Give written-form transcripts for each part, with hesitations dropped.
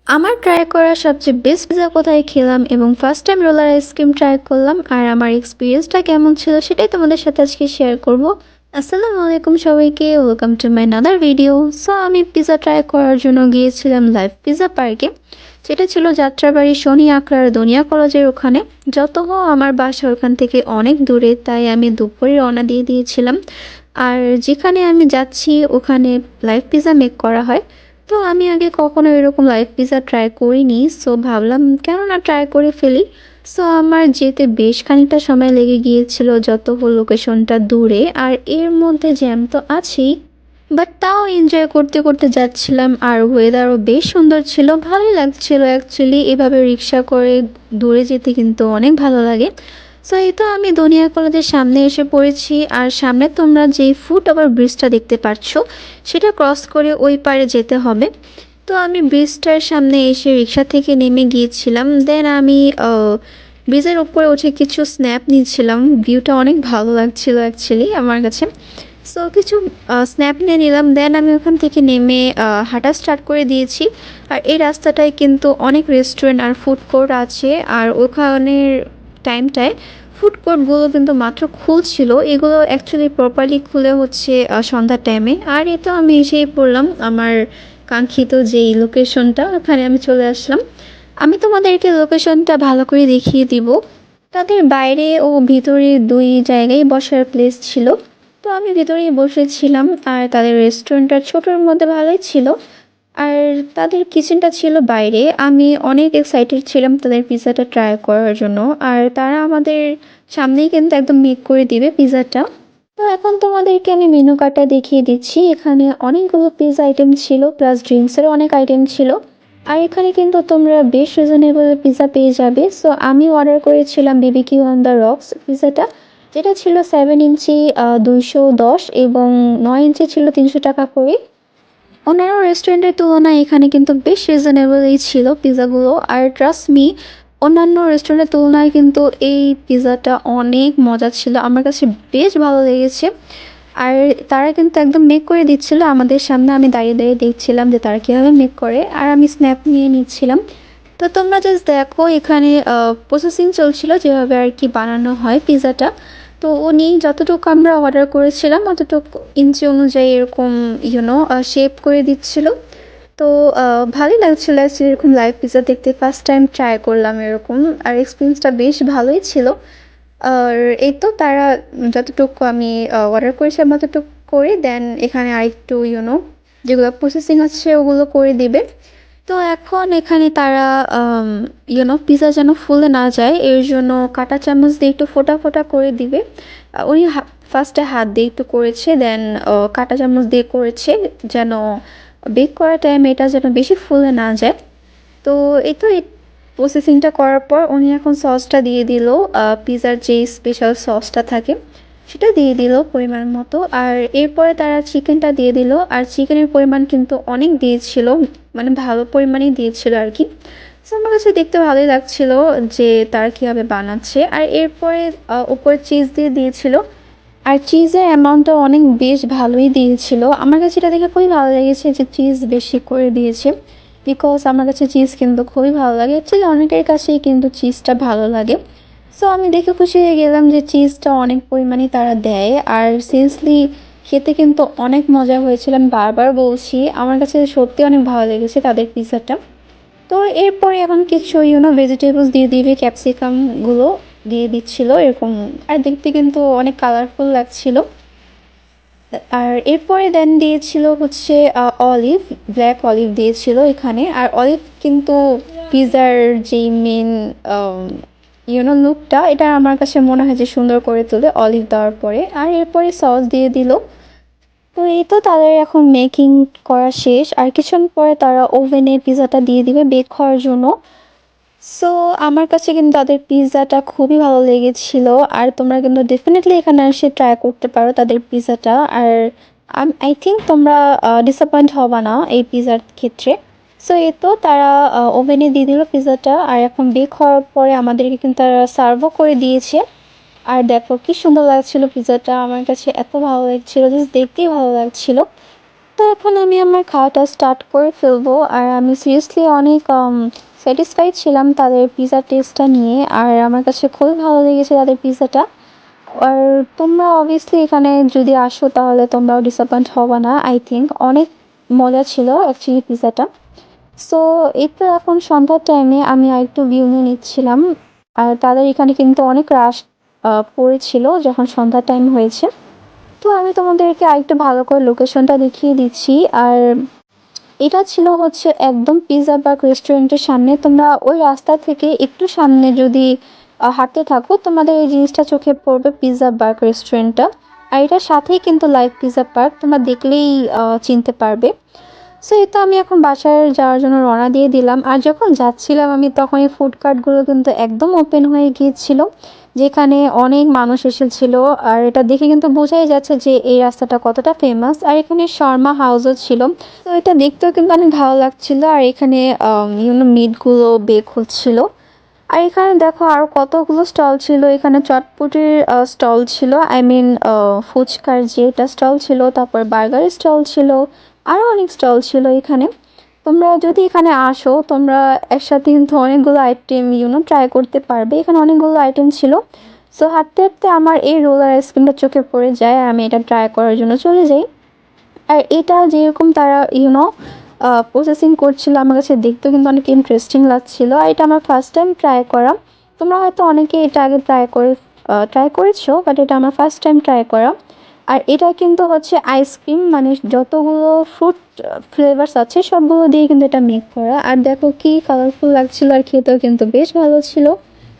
আমার ট্রাই করা সবচেয়ে বেস্ট পিজা কোথায় খেলাম এবং first time roller ice cream try করলাম আর আমার এক্সপিরিয়েন্সটা কেমন ছিল সেটাই তোমাদের সাথে আজকে শেয়ার করব। আসসালামু আলাইকুম সবাইকে, welcome to my another video. So আমি পিজা ট্রাই করার জন্য গিয়েছিলাম লাইভ পিজা পার্কে, যেটা ছিল যাত্রাবাড়ি শনি আখড়ার দুনিয়া কলেজের ওখানে। যত আমার বাসা ওখান থেকে অনেক দূরে, তাই আমি দুপুরে রওনা দিয়ে দিয়েছিলাম। আর যেখানে আমি যাচ্ছি ওখানে লাইভ পিজা মেক করা হয়। তো আমি আগে কখনো এরকম লাইভ পিজা ট্রাই করিনি, সো ভাবলাম কেন না ট্রাই করে ফেলি। সো আমার যেতে বেশ খানিকটা সময় লেগে গিয়েছিল, যত লোকেশনটা দূরে আর এর মধ্যে জ্যাম তো আছেই, বাট তাও এনজয় করতে করতে যাচ্ছিলাম। আর ওয়েদারও বেশ সুন্দর ছিল, ভালোই লাগছিল অ্যাকচুয়ালি। এভাবে রিক্সা করে দূরে যেতে কিন্তু অনেক ভালো লাগে। সো এই তো আমি দুনিয়া কলেজের সামনে এসে পড়েছি, আর সামনে তোমরা যেই ফুট ওভার ব্রিজটা দেখতে পাচ্ছ সেটা ক্রস করে ওই পারে যেতে হবে। তো আমি ব্রিজটার সামনে এসে রিক্সা থেকে নেমে গিয়েছিলাম, দেন আমি ব্রিজের উপরে উঠে কিছু স্ন্যাপ নিচ্ছিলাম। ভিউটা অনেক ভালো লাগছিল অ্যাকচুয়ালি আমার কাছে। সো কিছু স্ন্যাপ নিয়ে নিলাম, দেন আমি ওখান থেকে নেমে হাঁটা স্টার্ট করে দিয়েছি। আর এই রাস্তাটায় কিন্তু অনেক রেস্টুরেন্ট আর ফুড কোর্ট আছে, আর ওখানের টাইমটায় ফুড কোর্টগুলো কিন্তু মাত্র খুলছিল। এগুলো অ্যাকচুয়ালি প্রপারলি খুলে হচ্ছে সন্ধ্যার টাইমে। আর এ তো আমি এসেই পড়লাম আমার কাঙ্ক্ষিত যেই লোকেশনটা, ওখানে আমি চলে আসলাম। আমি তোমাদেরকে লোকেশনটা ভালো করে দেখিয়ে দিব। তাদের বাইরে ও ভিতরে দুই জায়গায় বসার প্লেস ছিল। তো আমি ভিতরেই বসেছিলাম, আর তাদের রেস্টুরেন্টটা ছোটোর মধ্যে ভালোই ছিল। আর তাদের কিচেনটা ছিল বাইরে। আমি অনেক এক্সাইটেড ছিলাম তাদের পিৎজাটা ট্রাই করার জন্য। আর তারা আমাদের সামনেই কিন্তু একদম মেক করে দিবে পিৎজাটা। তো এখন তোমাদেরকে আমি মেনু কার্ডটা দেখিয়ে দিচ্ছি। এখানে অনেকগুলো পিৎজা আইটেম ছিল, প্লাস ড্রিঙ্কসেরও অনেক আইটেম ছিল। আর এখানে কিন্তু তোমরা বেশ রিজনেবল পিৎজা পেয়ে যাবে। সো আমি অর্ডার করেছিলাম বিবিকিউ অন দ্য রক্স পিৎজাটা, যেটা ছিল 7 ইঞ্চি 210 এবং 9 ইঞ্চি ছিল 300 টাকা করে। অন্যান্য রেস্টুরেন্টের তুলনায় এখানে কিন্তু বেশ রিজনেবলই ছিল পিৎজাগুলো। আর ট্রাস্ট মি, অন্যান্য রেস্টুরেন্টের তুলনায় কিন্তু এই পিৎজাটা অনেক মজা ছিল, আমার কাছে বেশ ভালো লেগেছে। আর তারা কিন্তু একদম মেক করে দিচ্ছিল আমাদের সামনে, আমি দাঁড়িয়ে দাঁড়িয়ে দেখছিলাম যে তারা কীভাবে মেক করে, আর আমি স্ন্যাপ নিয়ে নিচ্ছিলাম। তো তোমরা জাস্ট দেখো, এখানে প্রসেসিং চলছিল যেভাবে আর কি বানানো হয় পিৎজাটা। তো উনি যতটুকু আমরা অর্ডার করেছিলাম অতটুকু ইঞ্চি অনুযায়ী এরকম শেপ করে দিচ্ছিল। তো ভালোই লাগছিল অ্যাকচুয়ালি এরকম লাইভ পিৎজা দেখতে, ফার্স্ট টাইম ট্রাই করলাম এরকম। আর এক্সপিরিয়েন্সটা বেশ ভালোই ছিল। আর এই তো তারা যতটুকু আমি অর্ডার করেছিলাম ততটুকু করে দেন এখানে আরেকটু যেগুলো প্রসেসিং আছে ওগুলো করে দিবে। তো এখন এখানে তারা পিৎজা যেন ফুলে না যায় এর জন্য কাঁটা চামচ দিয়ে একটু ফোঁটা ফোঁটা করে দিবে। উনি ফার্স্টে হাত দিয়ে একটু করেছে, দেন কাঁটা চামচ দিয়ে করেছে, যেন বেক করার টাইম এটা যেন বেশি ফুলে না যায়। তো এই তো এই প্রসেসিংটা করার পর উনি এখন সসটা দিয়ে দিল, পিৎজার যে স্পেশাল সসটা থাকে সেটা দিয়ে দিল পরিমাণ মতো। আর এরপরে তারা চিকেনটা দিয়ে দিল, আর চিকেনের পরিমাণ কিন্তু অনেক দিয়েছিল, মানে ভালো পরিমাণেই দিয়েছিল আর কি। সো আমার কাছে দেখতে ভালোই লাগছিল যে তারা কীভাবে বানাচ্ছে। আর এরপরে উপরে চিজ দিয়ে দিয়েছিল, আর চিজের অ্যামাউন্টটা অনেক বেশ ভালোই দিয়েছিল। আমার কাছে এটা দেখে খুবই ভালো লেগেছে যে চিজ বেশি করে দিয়েছে, বিকজ আমার কাছে চিজ কিন্তু খুবই ভালো লাগে। অ্যাকচুয়ালি অনেকের কাছেই কিন্তু চিজটা ভালো লাগে। সো আমি দেখে খুশি হয়ে গেলাম যে চিজটা অনেক পরিমাণেই তারা দেয়। আর সিরিয়াসলি খেতে কিন্তু অনেক মজা হয়েছিল, আমি বারবার বলছি আমার কাছে সত্যি অনেক ভালো লেগেছে তাদের পিৎজাটা। তো এরপরে এখন কিছু ভেজিটেবলস দিয়ে দিবে, ক্যাপসিকামগুলো দিয়ে দিচ্ছিল এরকম। আর দেখতে কিন্তু অনেক কালারফুল লাগছিল। আর এরপরে দেন দিয়েছিল হচ্ছে অলিভ, ব্ল্যাক অলিভ দিয়েছিল এখানে। আর অলিভ কিন্তু পিৎজার যেই মেন লুকটা, এটা আমার কাছে মনে হয় যে সুন্দর করে তোলে অলিভ দেওয়ার পরে। আর এরপরে সস দিয়ে দিল। তো এই তো তাদের এখন মেকিং করা শেষ, আর কিছুক্ষণ পরে তারা ওভেনে পিৎজাটা দিয়ে দিবে বেক হওয়ার জন্য। সো আমার কাছে কিন্তু তাদের পিৎজাটা খুবই ভালো লেগেছিল। আর তোমরা কিন্তু ডেফিনেটলি এখানে এসে ট্রাই করতে পারো তাদের পিৎজাটা। আর আই থিঙ্ক তোমরা ডিসঅ্যাপয়েন্ট হবা না এই পিৎজার ক্ষেত্রে। সো এই তো তারা ওভেনে দিয়ে দিল পিৎজাটা, আর এখন বেক হওয়ার পরে আমাদেরকে কিন্তু তারা সার্ভও করে দিয়েছে। আর দেখো কি সুন্দর লাগছিল পিৎজাটা, আমার কাছে এত ভালো লাগছিল, জাস্ট দেখতেই ভালো লাগছিল। তো এখন আমি আমার খাওয়াটা স্টার্ট করে ফেলবো। আর আমি সিরিয়াসলি অনেক স্যাটিসফাইড ছিলাম তাদের পিৎজার টেস্টটা নিয়ে। আর আমার কাছে খুবই ভালো লেগেছে তাদের পিৎজাটা। আর তোমরা অবভিয়াসলি এখানে যদি আসো তাহলে তোমরাও ডিসঅ্যাপয়েন্ট হবে না। আই থিঙ্ক অনেক মজা ছিল অ্যাকচুয়ালি পিৎজাটা। সো এই তো এখন সন্ধ্যার টাইমে আমি আরেকটু ভিউ নিয়ে নিচ্ছিলাম। আর তাদের এখানে কিন্তু অনেক রাশ পড়েছিল যখন সন্ধ্যার টাইম হয়েছে। তো আমি তোমাদেরকে আরেকটু ভালো করে লোকেশনটা দেখিয়ে দিচ্ছি। আর এটা ছিল হচ্ছে একদম পিৎজা বার্গ রেস্টুরেন্টের সামনে। তোমরা ওই রাস্তা থেকে একটু সামনে যদি হাঁটতে থাকো তোমাদের এই জিনিসটা চোখে পড়বে, পিৎজা বার্গ রেস্টুরেন্টটা। আর এটার সাথেই কিন্তু লাইভ পিৎজা পার্ক, তোমরা দেখলেই চিনতে পারবে। সো এই তো আমি এখন বাসায় যাওয়ার জন্য রওনা দিয়ে দিলাম। আর যখন যাচ্ছিলাম আমি তখন এই ফুড কার্টগুলো কিন্তু একদম ওপেন হয়ে গিয়েছিল, যেখানে অনেক মানুষ এসেছিল। আর এটা দেখে কিন্তু বোঝাই যাচ্ছে যে এই রাস্তাটা কতটা ফেমাস। আর এখানে শর্মা হাউসও ছিল। তো এটা দেখতেও কিন্তু অনেক ভালো লাগছিল। আর এখানে মিটগুলো বেক হচ্ছিল। আর এখানে দেখো আরো কতগুলো স্টল ছিল। এখানে চটপটির স্টল ছিল, আই মিন ফুচকার যেটা স্টল ছিল, তারপর বার্গারের স্টল ছিল, আরো অনেক স্টল ছিল এখানে। তোমরা যদি এখানে আসো তোমরা একসাথে কিন্তু অনেকগুলো আইটেম ট্রাই করতে পারবে। এখানে অনেকগুলো আইটেম ছিল। সো হাঁটতে হাঁটতে আমার এই রোলার আইসক্রিমটা চোখে পড়ে যায় আর আমি এটা ট্রাই করার জন্য চলে যাই। আর এটা যেরকম তারা প্রসেসিং করছিল আমার কাছে দেখতেও কিন্তু অনেক ইন্টারেস্টিং লাগছিল। আর এটা আমার ফার্স্ট টাইম ট্রাই করা। তোমরা হয়তো অনেকে এটা আগে ট্রাই করেছো, বাট এটা আমার ফার্স্ট টাইম ট্রাই করা। আর এটা কিন্তু হচ্ছে আইসক্রিম, মানে যতগুলো ফ্রুট ফ্লেভার্স আছে সবগুলো দিয়ে কিন্তু এটা মেক করা। আর দেখো কি কালারফুল লাগছিল, আর খেতেও কিন্তু বেশ ভালো ছিল।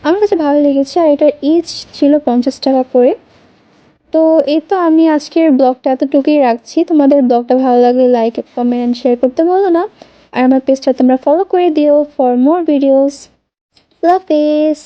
আমার কাছে ভালো লেগেছে। আর এটার ইচ ছিল 50 টাকা করে। তো এই তো আমি আজকের ব্লগটা এতটুকুই রাখছি। তোমাদের ব্লগটা ভালো লাগলে লাইক, কমেন্ট, শেয়ার করতে বলো না। আর আমার পেজটা তোমরা ফলো করে দিও ফর মোর ভিডিওস। লাভ হাফেজ।